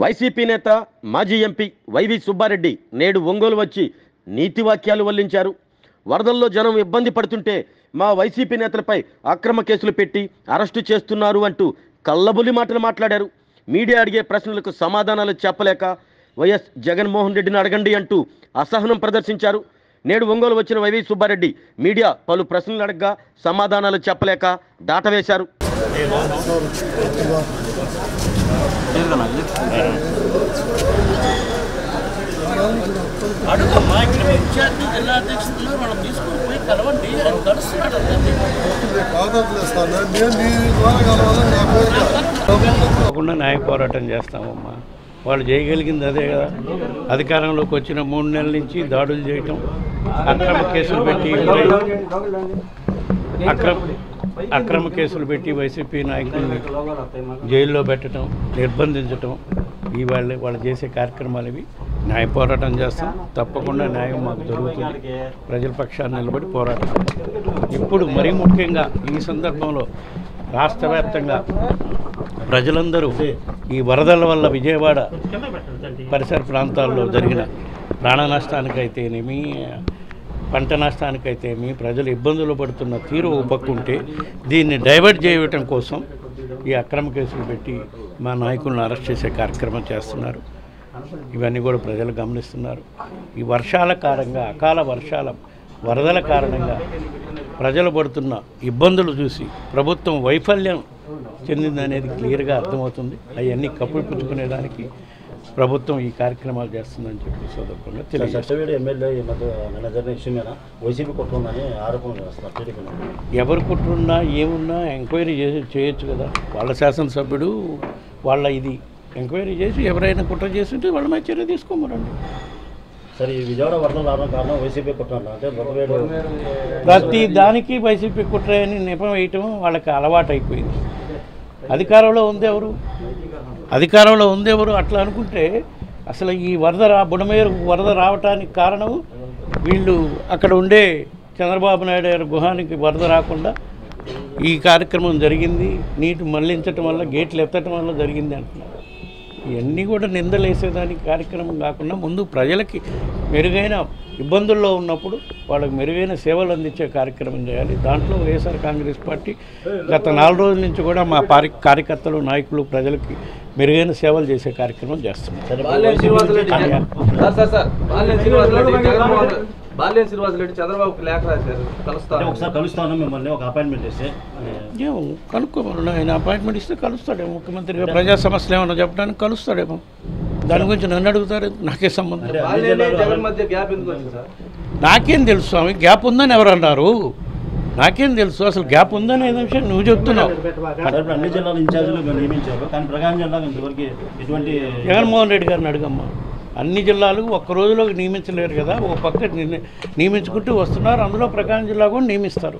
YCP నేత మాజీ MP YV Subbareddy నేడు ఒంగోలు వచ్చి నీతి వాక్యాలు వల్లించారు. వరదల్లో జనం ఇబ్బంది పడుతుంటే మా వైసీపీ నేతలపై అక్రమ కేసులు పెట్టి అరెస్టు చేస్తున్నారు అంటూ కల్లబుల్లి మాటలు మాట్లాడారు. మీడియా అడిగే ప్రశ్నలకు సమాధానాలు చెప్పలేక వైఎస్ జగన్మోహన్ రెడ్డిని అడగండి అంటూ అసహనం ప్రదర్శించారు. నేడు ఒంగోలు వచ్చిన వైవి సుబ్బారెడ్డి మీడియా పలు ప్రశ్నలు అడగగా సమాధానాలు చెప్పలేక దాటవేశారు. అడుగమ్మా, ఇక్కడ ఇన్ఛార్జి జిల్లా అధ్యక్షులు మనం తీసుకుని పోయి కలవండి. ఆయన కలుస్తున్నాడు. తప్పకుండా న్యాయ పోరాటం చేస్తామమ్మా. వాళ్ళు చేయగలిగింది అదే కదా. అధికారంలోకి వచ్చిన 3 నెలల నుంచి దాడులు చేయటం, అక్రమ కేసులు పెట్టి వైసీపీ నాయకుల్ని జైల్లో పెట్టడం, నిర్బంధించటం, వాళ్ళు చేసే కార్యక్రమాలు ఇవి. న్యాయ పోరాటం చేస్తాం. తప్పకుండా న్యాయం మాకు దొరుకుతుంది. ప్రజల పక్షాన్ని నిలబడి పోరాటం. ఇప్పుడు మరీ ముఖ్యంగా ఈ సందర్భంలో రాష్ట్ర వ్యాప్తంగా ప్రజలందరూ ఈ వరదల వల్ల విజయవాడ పరిసర ప్రాంతాల్లో జరిగిన ప్రాణ నష్టానికైతేనేమి, పంట నష్టానికైతేమి, ప్రజలు ఇబ్బందులు పడుతున్న తీరు ఒప్పుకుంటే దీన్ని డైవర్ట్ చేయటం కోసం ఈ అక్రమ కేసులు పెట్టి మా నాయకులను అరెస్ట్ చేసే కార్యక్రమం చేస్తున్నారు. ఇవన్నీ కూడా ప్రజలు గమనిస్తున్నారు. ఈ వర్షాల కారణంగా, అకాల వర్షాల వరదల కారణంగా ప్రజలు పడుతున్న ఇబ్బందులు చూసి ప్రభుత్వం వైఫల్యం చెందిందనేది క్లియర్గా అర్థమవుతుంది. అవన్నీ కప్పిపుచ్చుకునేదానికి ప్రభుత్వం ఈ కార్యక్రమాలు చేస్తుందని చెప్పి సందర్భంగా తెలియజేస్తారు. ఎవరు కుట్రున్నా ఏమున్నా ఎంక్వైరీ చేయొచ్చు కదా. వాళ్ళ శాసనసభ్యుడు వాళ్ళ ఇది ఎంక్వైరీ చేసి ఎవరైనా కుట్ర చేస్తుంటే వాళ్ళ మీద చర్య తీసుకోమరండి. సరే, విజయవాడ వరదలు రావడం కారణం వైసీపీ కుట్ర అంటే ప్రతి దానికి వైసీపీ కుట్ర అని నెపం వేయటం వాళ్ళకి అలవాటు అయిపోయింది. అధికారంలో ఉందెవరు అట్లా అనుకుంటే అసలు ఈ బుడమేరు వరద రావటానికి కారణం వీళ్ళు అక్కడ ఉండే చంద్రబాబు నాయుడు గారి గుహానికి వరద రాకుండా ఈ కార్యక్రమం జరిగింది, నీటి మళ్లించటం వల్ల, గేట్లు ఎత్తటం వల్ల జరిగింది అంటున్నారు. ఇవన్నీ కూడా నిందలేసేదానికి కార్యక్రమం కాకుండా ముందు ప్రజలకి మెరుగైన ఇబ్బందుల్లో ఉన్నప్పుడు వాళ్ళకి మెరుగైన సేవలు అందించే కార్యక్రమం చేయాలి. దాంట్లో వైఎస్ఆర్ కాంగ్రెస్ పార్టీ గత 4 రోజుల నుంచి కూడా మా కార్యకర్తలు, నాయకులు ప్రజలకి మెరుగైన సేవలు చేసే కార్యక్రమం చేస్తున్నారు. చంద్రబాబుకి లేఖ రాశారు, కలుస్తాను మిమ్మల్ని, ఒక అపాయింట్మెంట్ ఇస్తే కనుక్కోమని. ఆయన అపాయింట్మెంట్ ఇస్తే కలుస్తాడేమో. ముఖ్యమంత్రిగా ప్రజా సమస్యలు ఏమన్నా చెప్పడానికి కలుస్తాడేమో. దాని గురించి నన్ను అడుగుతారు, నాకే సంబంధం. నాకేం తెలుసు స్వామి, గ్యాప్ ఉందని ఎవరు అన్నారు? నాకేం తెలుసు అసలు గ్యాప్ ఉందని ఏదో విషయం నువ్వు చెప్తున్నావు. అన్ని జిల్లాల ఇన్ఛార్జీలు నియమించారు, కానీ ప్రకాశం జిల్లా ఇంతవరకు ఎటువంటి జగన్మోహన్ రెడ్డి గారిని అడుగమ్మా. అన్ని జిల్లాలు ఒక్క రోజులో నియమించలేరు కదా. ఒక పక్క నియమించుకుంటూ వస్తున్నారు. అందులో ప్రకాశం జిల్లా కూడా నియమిస్తారు.